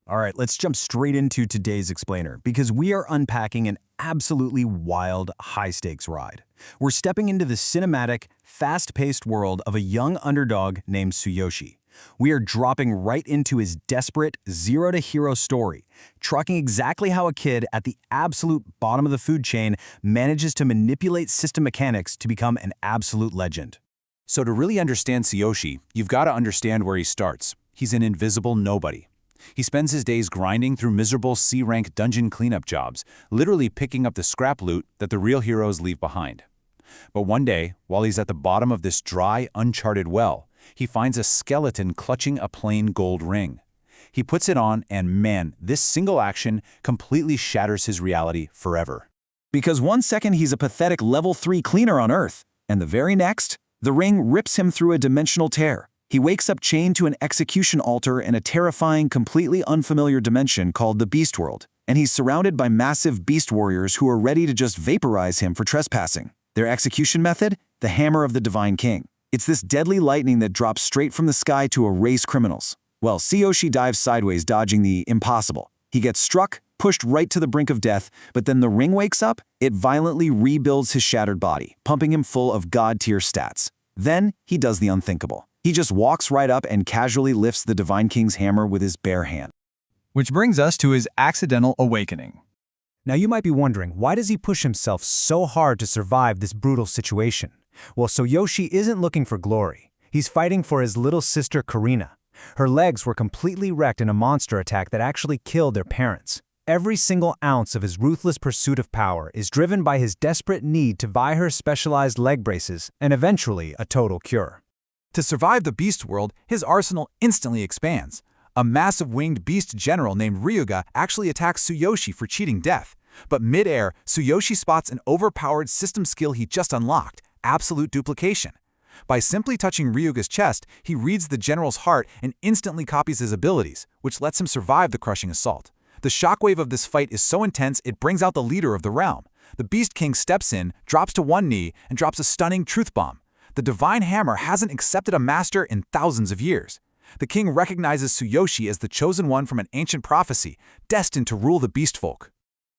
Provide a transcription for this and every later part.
All right, let's jump straight into today's explainer because we are unpacking an absolutely wild, high-stakes ride. We're stepping into the cinematic, fast-paced world of a young underdog named Tsuyoshi. We are dropping right into his desperate, zero-to-hero story, trucking exactly how a kid at the absolute bottom of the food chain manages to manipulate system mechanics to become an absolute legend. So to really understand Tsuyoshi, you've got to understand where he starts. He's an invisible nobody. He spends his days grinding through miserable C-rank dungeon cleanup jobs, literally picking up the scrap loot that the real heroes leave behind. But one day, while he's at the bottom of this dry, uncharted well, he finds a skeleton clutching a plain gold ring. He puts it on and man, this single action completely shatters his reality forever. Because one second he's a pathetic level 3 cleaner on Earth, and the very next, the ring rips him through a dimensional tear. He wakes up chained to an execution altar in a terrifying, completely unfamiliar dimension called the Beast World, and he's surrounded by massive beast warriors who are ready to just vaporize him for trespassing. Their execution method? The Hammer of the Divine King. It's this deadly lightning that drops straight from the sky to erase criminals. Well, Tsuyoshi dives sideways, dodging the impossible. He gets struck, pushed right to the brink of death, but then the ring wakes up, it violently rebuilds his shattered body, pumping him full of god-tier stats. Then, he does the unthinkable. He just walks right up and casually lifts the Divine King's hammer with his bare hand. Which brings us to his accidental awakening. Now you might be wondering, why does he push himself so hard to survive this brutal situation? Well, Tsuyoshi isn't looking for glory. He's fighting for his little sister Karina. Her legs were completely wrecked in a monster attack that actually killed their parents. Every single ounce of his ruthless pursuit of power is driven by his desperate need to buy her specialized leg braces and eventually a total cure. To survive the beast world, his arsenal instantly expands. A massive winged beast general named Ryuga actually attacks Tsuyoshi for cheating death. But mid-air, Tsuyoshi spots an overpowered system skill he just unlocked, absolute duplication. By simply touching Ryuga's chest, he reads the general's heart and instantly copies his abilities, which lets him survive the crushing assault. The shockwave of this fight is so intense it brings out the leader of the realm. The Beast King steps in, drops to one knee, and drops a stunning truth bomb. The Divine Hammer hasn't accepted a master in thousands of years. The king recognizes Tsuyoshi as the chosen one from an ancient prophecy, destined to rule the beast folk.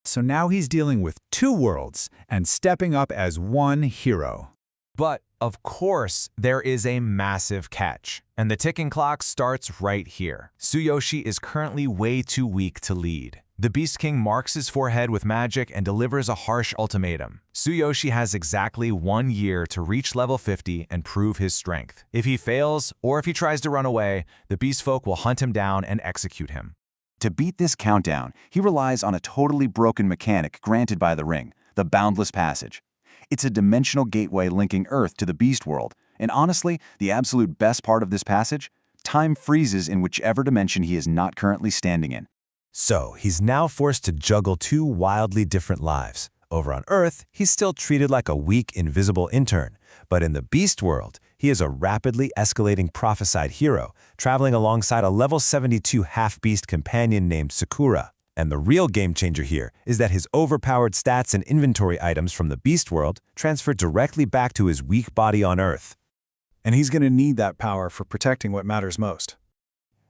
So now he's dealing with two worlds and stepping up as one hero. But, of course, there is a massive catch, and the ticking clock starts right here. Tsuyoshi is currently way too weak to lead. The Beast King marks his forehead with magic and delivers a harsh ultimatum. Tsuyoshi has exactly 1 year to reach level 50 and prove his strength. If he fails, or if he tries to run away, the beast folk will hunt him down and execute him. To beat this countdown, he relies on a totally broken mechanic granted by the ring, the Boundless Passage. It's a dimensional gateway linking Earth to the beast world, and honestly, the absolute best part of this passage? Time freezes in whichever dimension he is not currently standing in. So, he's now forced to juggle two wildly different lives. Over on Earth, he's still treated like a weak, invisible intern. But in the beast world, he is a rapidly escalating prophesied hero, traveling alongside a level 72 half-beast companion named Sakura. And the real game-changer here is that his overpowered stats and inventory items from the beast world transfer directly back to his weak body on Earth. And he's going to need that power for protecting what matters most.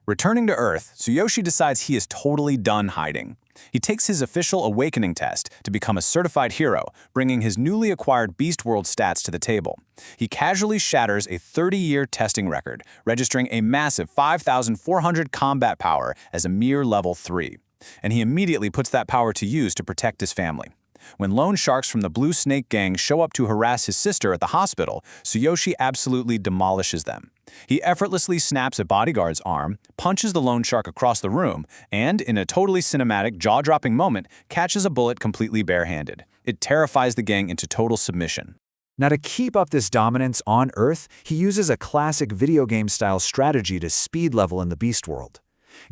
Returning to Earth, Tsuyoshi decides he is totally done hiding. He takes his official awakening test to become a certified hero, bringing his newly acquired Beast World stats to the table. He casually shatters a 30-year testing record, registering a massive 5,400 combat power as a mere level 3. And he immediately puts that power to use to protect his family. When loan sharks from the Blue Snake Gang show up to harass his sister at the hospital, Tsuyoshi absolutely demolishes them. He effortlessly snaps a bodyguard's arm, punches the loan shark across the room, and, in a totally cinematic, jaw-dropping moment, catches a bullet completely barehanded. It terrifies the gang into total submission. Now, to keep up this dominance on Earth, he uses a classic video game-style strategy to speed level in the beast world.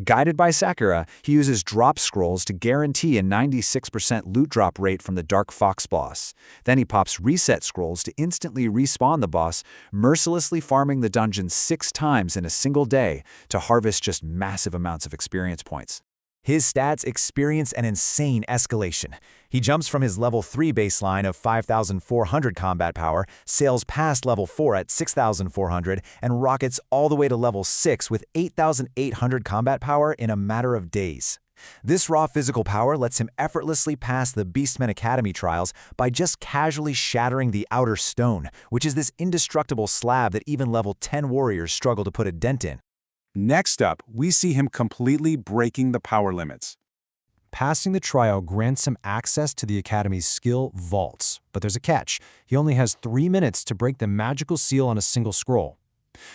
Guided by Sakura, he uses drop scrolls to guarantee a 96% loot drop rate from the Dark Fox boss. Then he pops reset scrolls to instantly respawn the boss, mercilessly farming the dungeon 6 times in a single day to harvest just massive amounts of experience points. His stats experience an insane escalation. He jumps from his level 3 baseline of 5,400 combat power, sails past level 4 at 6,400, and rockets all the way to level 6 with 8,800 combat power in a matter of days. This raw physical power lets him effortlessly pass the Beastmen Academy trials by just casually shattering the outer stone, which is this indestructible slab that even level 10 warriors struggle to put a dent in. Next up, we see him completely breaking the power limits. Passing the trial grants him access to the Academy's skill vaults, but there's a catch. He only has 3 minutes to break the magical seal on a single scroll.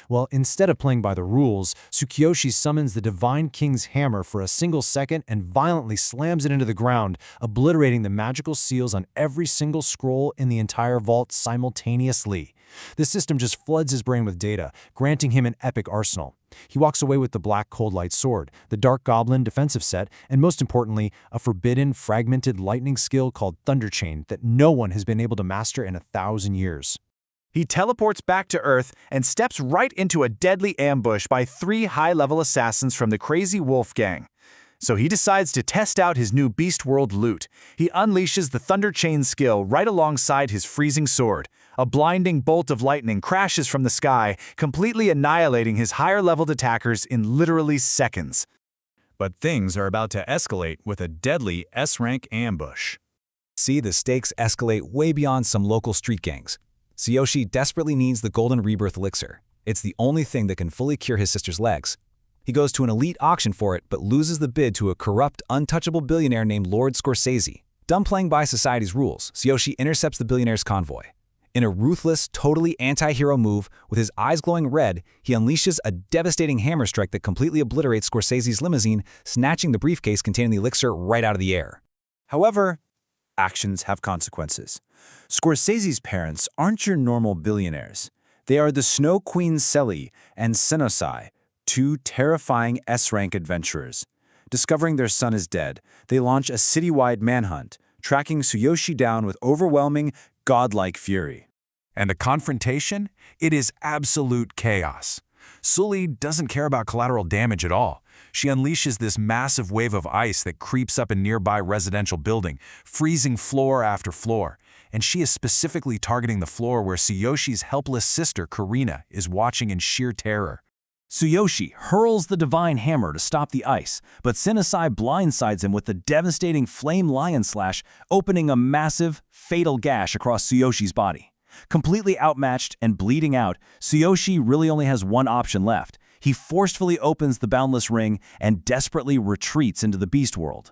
Well, instead of playing by the rules, Tsukiyoshi summons the Divine King's hammer for a single second and violently slams it into the ground, obliterating the magical seals on every single scroll in the entire vault simultaneously. This system just floods his brain with data, granting him an epic arsenal. He walks away with the Black Cold Light Sword, the Dark Goblin defensive set, and most importantly, a forbidden, fragmented lightning skill called Thunder Chain that no one has been able to master in 1,000 years. He teleports back to Earth and steps right into a deadly ambush by 3 high-level assassins from the Crazy Wolf Gang. So he decides to test out his new Beast World loot. He unleashes the Thunder Chain skill right alongside his freezing sword. A blinding bolt of lightning crashes from the sky, completely annihilating his higher-leveled attackers in literally seconds. But things are about to escalate with a deadly S-rank ambush. See, the stakes escalate way beyond some local street gangs. Tsuyoshi desperately needs the Golden Rebirth Elixir. It's the only thing that can fully cure his sister's legs. He goes to an elite auction for it, but loses the bid to a corrupt, untouchable billionaire named Lord Scorsese. Done playing by society's rules, Tsuyoshi intercepts the billionaire's convoy. In a ruthless, totally anti-hero move, with his eyes glowing red, he unleashes a devastating hammer strike that completely obliterates Scorsese's limousine, snatching the briefcase containing the elixir right out of the air. However, actions have consequences. Scorsese's parents aren't your normal billionaires. They are the Snow Queen Selly and Senosai, 2 terrifying S-rank adventurers. Discovering their son is dead, they launch a citywide manhunt, tracking Tsuyoshi down with overwhelming, godlike fury. And the confrontation? It is absolute chaos. Sully doesn't care about collateral damage at all. She unleashes this massive wave of ice that creeps up a nearby residential building, freezing floor after floor. And she is specifically targeting the floor where Tsuyoshi's helpless sister, Karina, is watching in sheer terror. Tsuyoshi hurls the Divine Hammer to stop the ice, but Senosai blindsides him with the devastating Flame Lion Slash, opening a massive, fatal gash across Tsuyoshi's body. Completely outmatched and bleeding out, Tsuyoshi really only has one option left. He forcefully opens the Boundless Ring and desperately retreats into the Beast World.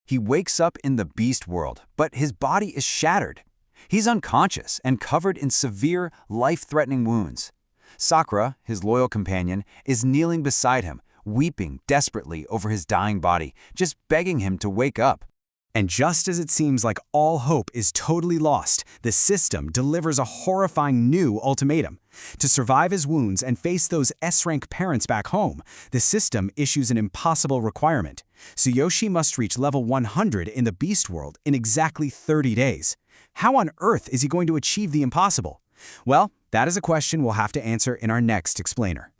He wakes up in the Beast World, but his body is shattered. He's unconscious and covered in severe, life-threatening wounds. Sakura, his loyal companion, is kneeling beside him, weeping desperately over his dying body, just begging him to wake up. And just as it seems like all hope is totally lost, the system delivers a horrifying new ultimatum. To survive his wounds and face those S-rank parents back home, the system issues an impossible requirement. Tsuyoshi must reach level 100 in the Beast World in exactly 30 days. How on earth is he going to achieve the impossible? Well, that is a question we'll have to answer in our next explainer.